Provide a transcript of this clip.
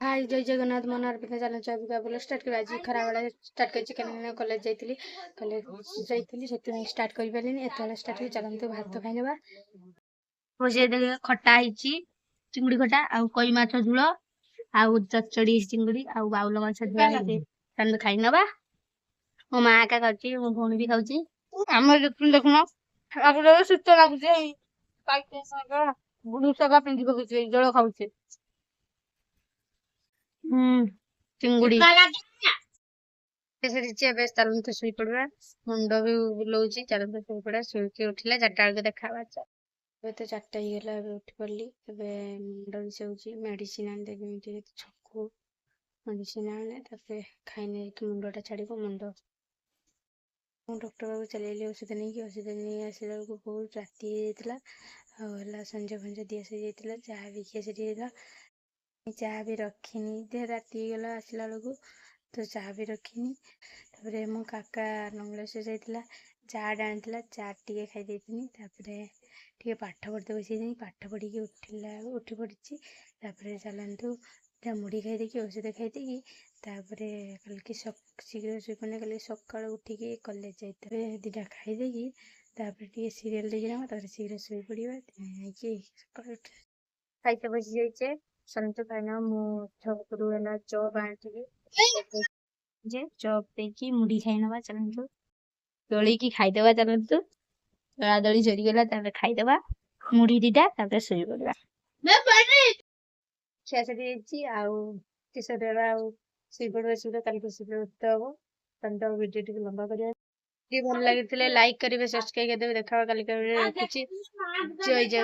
हाय जय जगन्नाथ मन अर्पित चैनल चौबिका बोल स्टार्ट कर आज खरा बेला स्टार्ट कर कहीं कॉलेज जाइली कॉलेज जाइली से स्टार्ट कर पारे एत स्टार्ट कर चलते भात खाईना बजे खटा चिंगुड़ी खटा आउ कई माछ झोल आउ चचड़ी चिंगुड़ी आउ बाउल माछ झोल खाई नवा मो माँ का खाऊँ मो भौणी भी खाऊँ आम देखुन सुस्थ लगुच बुढ़ा पिंधि पकड़े जल खाऊे चिंगुड़ी चलते शुई पड़ा मुंड भी बुलाऊँ चलते शुई पड़ा शुई उठिला 4टा बेलू देखा तो 4टा ही गला उठी पड़ी मुंड भी से मेडिसिन आने छकु मेडिसिन आने खाई मुंडा छाड़ मुंड डॉक्टर बाबू चलैली औषध नहीं आसला बेलू बहुत राति है संज फंज दी आसी चाह भी खी आसी चाह भी रखीनी दे राति गला आसला बेलू तो चाह भी रखीनी तापर मो काका नंगलेश्वर जाइला चाट आनी चाट टे खाई पाठ पढ़ते बस पाठ पढ़ी उठिला उठी पड़ी चलतु मुढ़ी खाई औषध खाई कल की शीघ्र शुपने कल सका उठिकी कॉलेज जाते 2टा खाई सीरियल देखना शीघ्र शुई पड़ा खाई बस जाइए सन्त खाना मुझे चप आनी चप देकी मुढ़ी खाई नवा चलतु दड़ी की खाईदे चलतु दड़ा दड़ी सरीगला खाईदे मुढ़ी 2टा शुई पड़ा खियासी शुई पड़ा कल शीघ्र उठते हम वीडियो टी लंबा कर भल लगे लाइक करेंगे सब्सक्राइब करदे देखा कल रखुची जय जय।